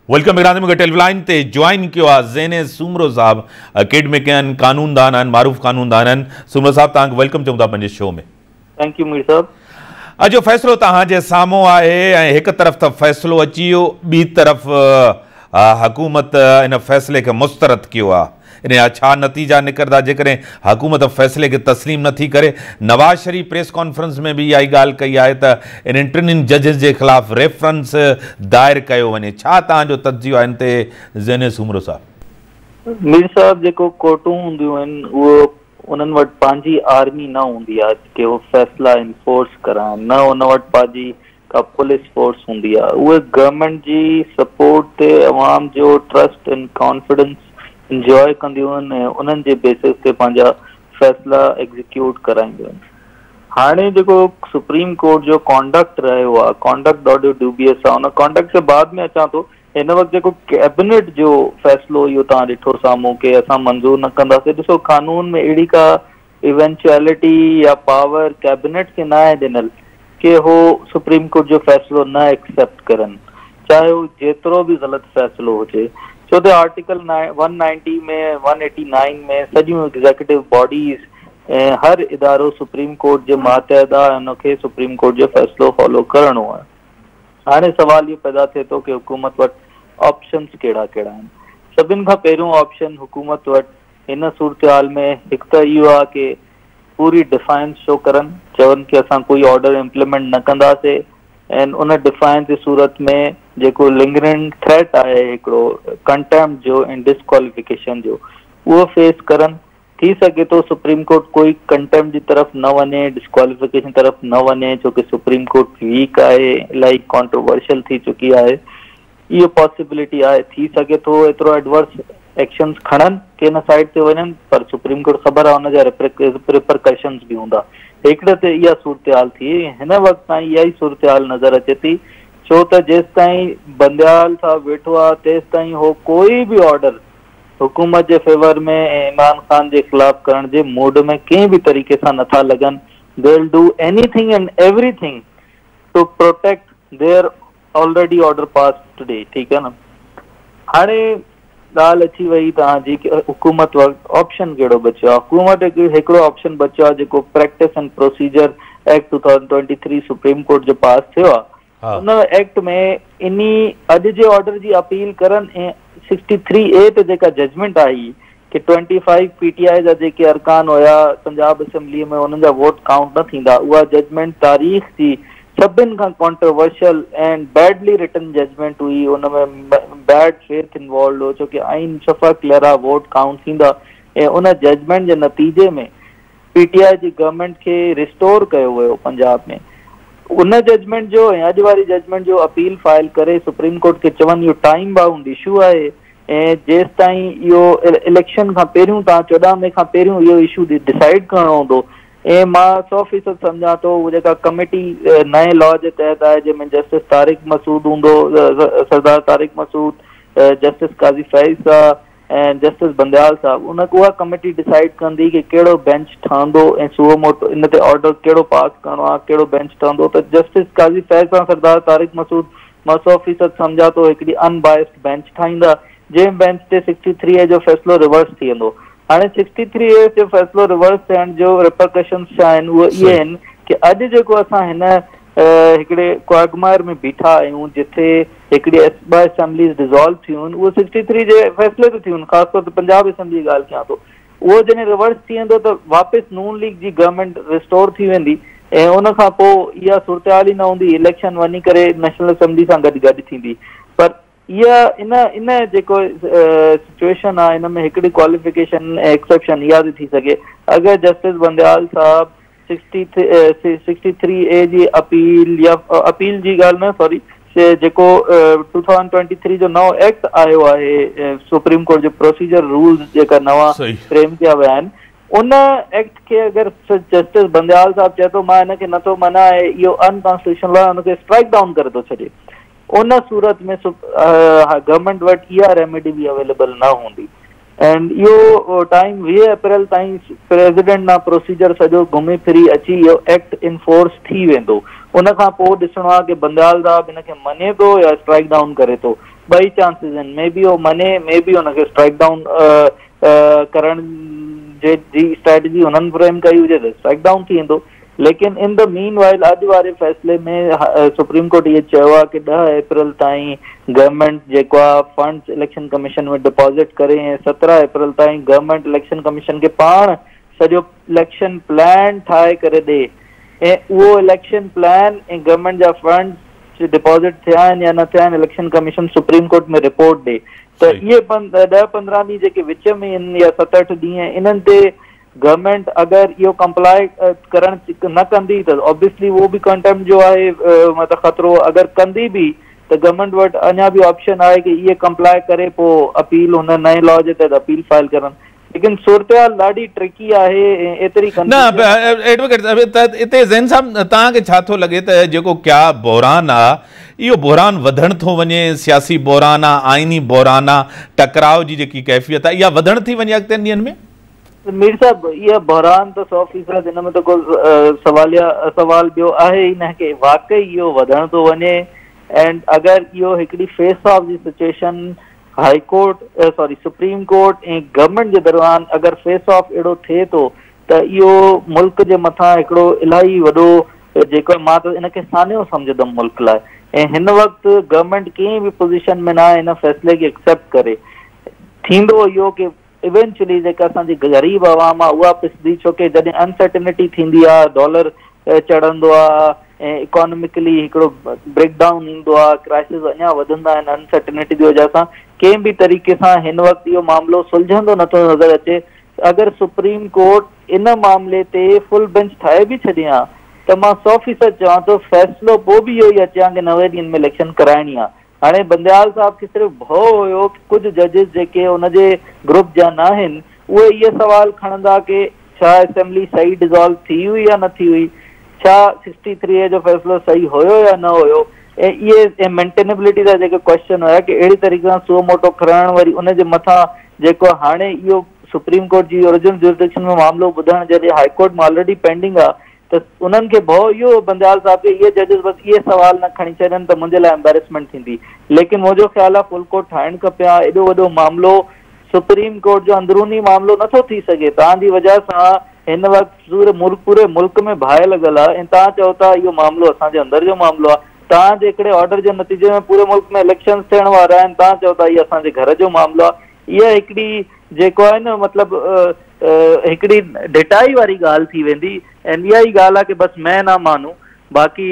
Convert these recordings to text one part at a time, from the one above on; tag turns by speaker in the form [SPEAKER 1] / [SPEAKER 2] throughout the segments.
[SPEAKER 1] Welcome में टेलीलाइन ते join किया ज़ेने सूमरो साहब academic कानूनदान मारूफ कानूनदान सूमरो साहब तक वेलकम चूँ था पंहिंजे शो में।
[SPEAKER 2] थैंक यू मीर साहब।
[SPEAKER 1] अजो फैसलो तव्हांजे साम्हूं आहे ऐं हिक तरफ़ त फैसलो अची वियो, ॿी तरफ़ हुकूमत इन फैसले के मुस्तरद किया आहे। इन छा नतीजा निकरदा जेकॾहिं हुकूमत फैसले के तस्लीम नथी करे? नवाज शरीफ प्रेस कॉन्फ्रेंस में भी इहा ॻाल्हि कई आहे त इन टिनिनि जजिस के ख़िलाफ़ रेफरेंस दायर कयो वञे। छा तव्हांजो तजियो आहे इन ते ज़ेने सूमरो साहब?
[SPEAKER 2] मीर साहब जेको कोर्टूं हूंदियूं आहिनि उहो उन्हनि वटि पंहिंजी आर्मी न हूंदी आहे कि उहो फैसला इन्फोर्स कराइनि, न उन वटि पंहिंजी का पुलिस फोर्स हूंदी आहे। उहे गवर्नमेंट जी सपोर्ट ते अवाम जो ट्रस्ट एंड कॉन्फिडेंस इंजॉय कंदियूं आहिनि ऐं उन्हनि जे बेसिस ते पंहिंजा फैसला एग्जीक्यूट कराईंदियूं आहिनि। हाणे जेको सुप्रीम कोर्ट जो कॉन्डक्ट रहियो आहे, कॉन्डक्ट ॾाढो ड्यूबियस आहे। उन कॉन्डक्ट जे बाद में अचां थो, हिन वक़्तु जेको कैबिनेट जो फैसलो इहो तव्हां ॾिठो साम्हूं के असां मंज़ूर न कंदासीं। ॾिसो, कानून में अहिड़ी का इवेंचुअलिटी या पावर कैबिनेट खे न आहे ॾिनल कि हो सुप्रीम कोर्ट जो फैसलो न एक्सेप्ट करनि, चाहे उहो जेतिरो बि ग़लति फैसलो हुजे। छो त आर्टिकल 190 में 189 में सॼियूं एग्जीक्यूटिव बॉडीज़ ऐं हर इदारो सुप्रीम कोर्ट जे मातहत आहे, हुनखे सुप्रीम कोर्ट जो फैसलो फॉलो करणो आहे। हाणे सवाल इहो पैदा थिए थो कि हुकूमत वटि ऑप्शन्स कहिड़ा कहिड़ा आहिनि। सभिनि खां पहिरियों ऑप्शन हुकूमत वटि हिन सूरत हाल में हिकु त इहो आहे कि पूरी डिफाइंस शो करनि, चवनि कि असां कोई ऑर्डर इम्प्लीमेंट न कंदासीं ऐं उन डिफाइंस जी सूरत में जेको लिंगरिंग थ्रेट आहे हिकिड़ो कंटेम्प्ट जो ऐं डिस्क्वालिफिकेशन जो, उहो फेस करनि। थी सघे थो सुप्रीम कोर्ट कोई कंटेम्प्ट जी तरफ़ न वञे, डिस्क्वालिफिकेशन तरफ़ न वञे, छो कि सुप्रीम कोर्ट वीक आहे, इलाही कॉन्ट्रोवर्शियल थी चुकी आहे। इहो पॉसिबिलिटी आहे। थी सघे थो एतिरो एडवर्स एक्शन्स खणनि कि हिन साइड ते वञनि, पर सुप्रीम कोर्ट ख़बर आहे हुनजा रिपरकशन्स बि हूंदा। हिकिड़े ते इहा सूरत हाल थी। हिन वक़्तु ताईं इहा ई सूरत हाल नज़र अचे थी, छो त जेसि ताईं बंदयाल साहब वेठो आहे तेसि ताईं हो कोई बि ऑर्डर हुकूमत जे फेवर में ऐं इमरान खान जे ख़िलाफ़ करण जे मूड में कंहिं बि तरीक़े सां नथा लॻनि। They will do anything and everything to protect their already order pass today. ठीकु आहे न। हाणे ॻाल्हि अची वई तव्हांजी कि हुकूमत वटि ऑप्शन कहिड़ो बचियो आहे। हुकूमत हिकिड़ो ऑप्शन बचियो आहे जेको practice and procedure act 2023 supreme court जो पास थियो आहे। उन एक्ट में इन्ही अॼु जे ऑर्डर जी अपील करनि ऐं 63A ते जेका जजमेंट आई कि 25 PTI जा जेके अरकान हुया पंजाब असेंबलीअ में उन्हनि जा वोट काउंट न थींदा, उहा जजमेंट तारीख़ जी सभिनि खां controversial and badly written judgement हुई। उनमें बैड फेथ इन्वॉल्व हो, छो कि आइन सफ़ा क्लियर आहे, वोट काउंट थींदा। ऐं उन जजमेंट जे नतीजे में PTI जी गवर्नमेंट खे रिस्टोर कयो वियो पंजाब में। उन जजमेंट जो ऐं अॼु वारी जजमेंट जो अपील फाइल करे सुप्रीम कोर्ट खे चवनि इहो टाइम बाउंड इशू आहे ऐं जेसि ताईं इहो इलेक्शन खां पहिरियों, तव्हां 14 मई खां पहिरियों इहो इशू डिसाइड करणो हूंदो। ऐं मां 100% सम्झां थो उहा जेका कमेटी नए लॉ जे तहत आहे जंहिंमें जस्टिस तारिक मसूद हूंदो, सरदार तारिक मसूद, जस्टिस काज़ी फैज़ ऐं जस्टिस बंदयाल साहब, उहा कमेटी डिसाइड कंदी कि कहिड़ो बेंच ठहंदो ऐं सुओ मोटो इन ते ऑर्डर कहिड़ो पास करणो आहे, कहिड़ो बेंच ठहंदो। त जस्टिस काज़ी फैज़ सां सरदार तारिक मसूद मां 100% सम्झां थो हिकिड़ी अनबायस्ड बेंच ठाहींदा, जंहिं बेंच ते 63A जो फैसलो रिवर्स थी वेंदो। हाणे 63A जो फैसलो रिवर्स थियण जो रिपरकशन्स छा आहिनि, उहे इहे आहिनि कि अॼु जेको असां हिन हिकिड़े क्वागमायर में बीठा आहियूं जिथे हिकिड़ी 2 असेंबलीज़ डिज़ोल्व थियूं आहिनि, उहो 63 जे फैसले ते थियूं आहिनि। ख़ासि तौर ते पंजाब असेंबली जी ॻाल्हि कयां थो। उहो जॾहिं रिवर्स थी वेंदो त वापसि नून लीग जी गवर्नमेंट रिस्टोर थी वेंदी ऐं उन खां पोइ इहा सूरत हाल ई न हूंदी, इलेक्शन वञी करे नेशनल असेंबली सां गॾु थींदी। पर इहा इन जेको सिचुएशन आहे हिन में हिकिड़ी क्वालिफिकेशन एक्सेप्शन इहा थी थी सघे। अगरि जस्टिस बंदयाल साहब 63A जी अपील या अपील जी ॻाल्हि न सॉरी जेको 2023 जो नओं एक्ट आयो आहे सुप्रीम कोर्ट जो प्रोसीजर रूल्स जेका नवां फ्रेम कया विया आहिनि, उन एक्ट खे अगरि जस्टिस बंदयाल साहब चए थो मां हिनखे नथो मना, इहो अनकॉन्स्टिट्यूशनल आहे, हुनखे स्ट्राइक डाउन करे थो छॾे, उन सूरत में गवर्नमेंट वटि इहा रेमेडी बि अवेलेबल न हूंदी। एंड इहो टाइम 20 अप्रैल ताईं प्रेसिडेंट ना प्रोसीजर सॼो घुमी फिरी अची इहो एक्ट इनफोर्स थी वेंदो। उन खां पोइ ॾिसणो आहे कि बंदयाल साहब हिन खे मञे थो या स्ट्राइक डाउन करे थो। ॿई चांसिस आहिनि, मे बी उहो मञे, मे बी हुनखे स्ट्राइक डाउन करण जी स्ट्रेटजी हुननि फ्रेम कई हुजे त स्ट्राइक डाउन थी वेंदो। लेकिन इन द मीन वाइल अॼु वारे फ़ैसिले में सुप्रीम कोर्ट इहे चयो आहे कि 10 अप्रैल ताईं गवर्नमेंट जेको आहे फंड्स इलेक्शन कमीशन में डिपॉज़िट करे ऐं 17 अप्रैल ताईं गवर्नमेंट इलेक्शन कमीशन खे पाण सॼो इलेक्शन प्लान ठाहे करे ॾे ऐं उहो इलेक्शन प्लान ऐं गवर्नमेंट जा फंड्स डिपॉज़िट थिया आहिनि या न थिया आहिनि इलेक्शन कमीशन सुप्रीम कोर्ट में रिपोर्ट ॾे। त इहे 10-15 ॾींहं जेके विच में आहिनि या 7-8 ॾींहं इन्हनि ते गवर्नमेंट अगरि इहो कंप्लाई करण न कंदी त ऑब्वियसली उहो बि कंटेम्प्ट जो आहे मतिलबु ख़तरो। अगरि कंदी बि त गवर्नमेंट वटि अञा बि ऑप्शन आहे कि इहे कंप्लाई करे पोइ अपील हुन नए लॉ जे तहत अपील फाइल करनि। लेकिन सूरतहाल ॾाढी ट्रिकी आहे एतिरी
[SPEAKER 1] न एडवोकेट हिते ज़ैन साहब तव्हांखे छा थो लॻे त जेको क्या बहरान आहे इहो बहरान वधण थो वञे, सियासी बहरान आहे, आइनी बहरान आहे, टकराव जी जेकी कैफ़ियत आहे इहा वधण थी वञे अॻिते ॾींहंनि में?
[SPEAKER 2] मीर साहब इहा बहरान त 100% हिन में त को सवाल ॿियो आहे ई न कि वाकई इहो वधण थो वञे। एंड अगरि इहो हिकिड़ी फेस ऑफ जी situation high court supreme court ऐं गवर्नमेंट जे दरमियान अगरि फेस ऑफ अहिड़ो थिए थो त इहो मुल्क जे मथां हिकिड़ो इलाही वॾो जेको मां त इनखे सानियो सम्झंदुमि मुल्क लाइ। ऐं हिन वक़्तु गवर्नमेंट कंहिं बि पोज़ीशन में न आहे हिन फ़ैसिले खे एक्सेप्ट करे। थींदो इहो कि इवेंचुअली जेका असांजी ग़रीब आवाम आहे उहा पिसंदी, छो कि जॾहिं अनसर्टेनिटी थींदी आहे, डॉलर चढ़ंदो आहे ऐं इकोनॉमिकली हिकिड़ो ब्रेकडाउन ईंदो आहे, क्राइसिस अञा वधंदा आहिनि अनसर्टेनिटी जी वजह सां, कंहिं बि तरीक़े सां हिन वक़्तु इहो मामिलो सुलझंदो नथो नज़र अचे। अगरि सुप्रीम कोर्ट इन मामले ते फुल बेंच ठाहे बि छॾे हा त मां 100% चवां थो फ़ैसिलो पोइ बि इहो ई अचे हा कि 90 ॾींहंनि में इलेक्शन कराइणी आहे। हाणे बंदयाल साहब खे सिर्फ़ु भउ हुयो कि कुझु जजिस जेके हुनजे ग्रुप जा न आहिनि उहे इहे सवाल खणंदा कि छा असेंबली सही डिज़ोल्व थी हुई या न थी हुई, छा 63 जो फ़ैसिलो सही हुयो या न हुयो, ऐं इहे मेंटेनेबिलिटी जा जेके क्वेश्चन हुया कि अहिड़ी तरीक़े सां सो मोटो खणणु वरी उनजे मथां जेको हाणे इहो सुप्रीम कोर्ट जी ओरिजिनल जुरिडिक्शन में मामिलो ॿुधणु जॾहिं हाई कोर्ट में ऑलरेडी पेंडिंग आहे त उन्हनि खे भउ इहो बंदयाल साहब खे इहे जजिस बसि इहे सवाल न खणी छॾनि त मुंहिंजे लाइ एम्बेरसमेंट थींदी। लेकिन मुंहिंजो ख़्यालु आहे फुल कोर्ट ठाहिणु खपे हा। एॾो वॾो मामिलो सुप्रीम कोर्ट जो अंदरूनी मामिलो नथो थी सघे तव्हांजी वजह सां हिन वक़्तु पूरे मुल्क में बाहि लॻल आहे ऐं तव्हां चओ था इहो मामिलो असांजे अंदर जो मामिलो आहे। तव्हांजे हिकिड़े ऑर्डर जे नतीजे में पूरे मुल्क में इलेक्शन थियण वारा आहिनि, तव्हां चओ था इहो असांजे घर जो मामिलो आहे। इहा हिकिड़ी जेको आहे न मतिलबु हिकिड़ी ढिटाई वारी ॻाल्हि थी वेंदी ऐं इहा ई ॻाल्हि आहे कि बसि मैं न मानूं, बाक़ी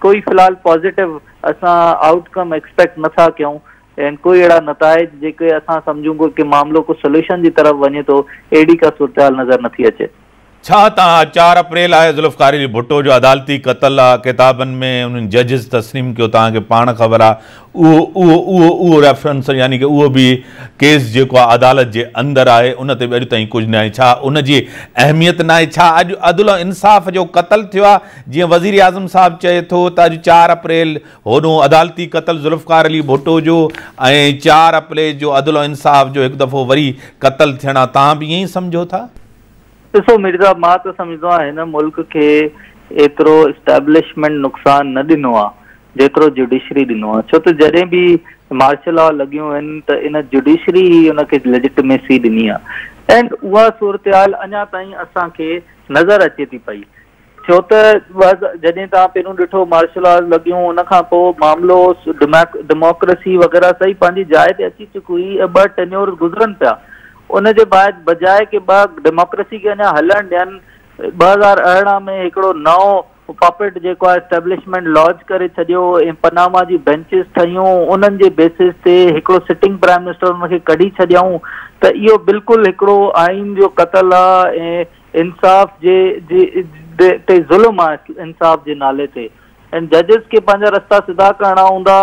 [SPEAKER 2] कोई फ़िलहाल पॉज़िटिव असां आउटकम एक्सपेक्ट नथा कयूं ऐं कोई अहिड़ा नताइज जेके असां सम्झूं कि मामिलो को सोल्यूशन जी तरफ़ वञे थो अहिड़ी का सूरतहाल नज़र नथी अचे।
[SPEAKER 1] छा तव्हां 4 अप्रैल आहे ज़ुल्फ़िकार अली भुट्टो जो अदालती क़तल आहे, किताबनि में उन्हनि जजिस तस्लीम कयो, तव्हांखे पाण ख़बर आहे उहो रेफरेंस यानी कि उहो बि केस जेको आहे अदालत जे अंदरि आहे उन ते बि अॼु ताईं कुझु न आहे। छा उनजी अहमियत न आहे? छा अॼु अदल इंसाफ़ जो क़तल थियो आहे जीअं वज़ीर आज़म साहिबु चए थो त अॼु 4 अप्रैल होॾो अदालती क़तल ज़ुल्फ़िकार अली भुट्टो जो ऐं 4 अप्रैल जो अदल इंसाफ़ जो हिकु दफ़ो वरी क़तल थियण आहे, तव्हां बि ईअं ई सम्झो था?
[SPEAKER 2] ॾिसो मिर्ज़ा, मां त सम्झंदो आहियां हिन मुल्क खे एतिरो इस्टेब्लिशमेंट नुक़सान न ॾिनो आहे जेतिरो जुडिशरी ॾिनो आहे। छो त जॾहिं बि मार्शल लॉ लॻियूं आहिनि त इन जुडिशरी ई उनखे लेजिटिमेसी ॾिनी आहे एंड उहा सूरतहाल अञा ताईं असांखे नज़र अचे थी पई। छो त जॾहिं तव्हां पहिरियों ॾिठो मार्शल लॉ लॻियूं उन खां पोइ मामिलो डेमोक्रेसी वग़ैरह सही पंहिंजी जाइ ते अची चुकी हुई, 2 टेन्योर गुज़रनि पिया। उनजे बाद बजाए कि डेमोक्रेसी खे अञा हलणु ॾियनि 2018 में हिकिड़ो नओं पॉपेट जेको आहे एस्टेब्लिशमेंट लॉन्च करे छॾियो ऐं पनामा जी बेंचिस ठहियूं, उन्हनि जे बेसिस ते हिकिड़ो सिटिंग प्राइम मिनिस्टर उनखे कढी छॾियऊं त इहो बिल्कुलु हिकिड़ो आइन जो क़तल आहे ऐं इंसाफ़ ते ज़ुल्म आहे इंसाफ़ जे नाले ते। ऐं जजिस खे पंहिंजा रस्ता सिधा करणा हूंदा।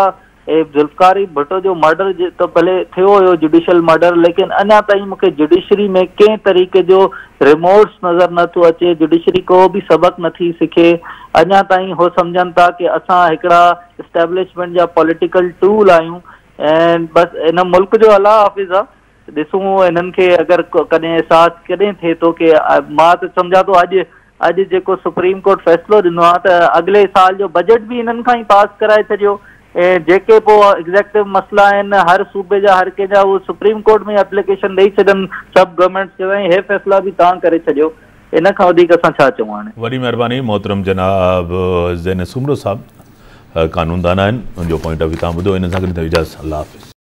[SPEAKER 2] ज़ुल्फ़िकार अली भुट्टो जो मर्डर त भले थियो हुयो जुडिशल मर्डर, लेकिन अञा ताईं मूंखे जुडिशरी में कंहिं तरीक़े जो रिमोर्स नज़र नथो अचे। जुडिशरी को बि सबक नथी सिखे। अञा ताईं हो सम्झनि था कि असां हिकिड़ा इस्टेब्लिशमेंट जा पॉलिटिकल टूल आहियूं ऐं बसि हिन मुल्क जो अला हाफ़िज़ आहे। ॾिसूं हिननि खे अगरि कॾहिं एहसासु कॾहिं थिए थो कि मां त सम्झां थो अॼु अॼु जेको सुप्रीम कोर्ट फ़ैसिलो ॾिनो आहे त अॻिले साल जो बजट बि इन्हनि खां ई पास कराए छॾियो ऐं जेके पोइ एग्ज़ेक्टिव मसइला आहिनि हर सूबे जा हर कंहिंजा उहो सुप्रीम कोर्ट में एप्लीकेशन ॾेई छॾनि सभु गवर्नमेंट चवई हे फ़ैसिला बि तव्हां करे छॾियो इन खां वधीक असां छा चऊं हाणे।
[SPEAKER 1] वॾी महिरबानी मोहतरम जनाब ज़ैन सुमरो साहब कानूनदान आहिनि उनजो पॉइंट ऑफ व्यू तव्हां ॿुधो इन सां गॾु इजाज़त अल्लाह हाफ़िज़।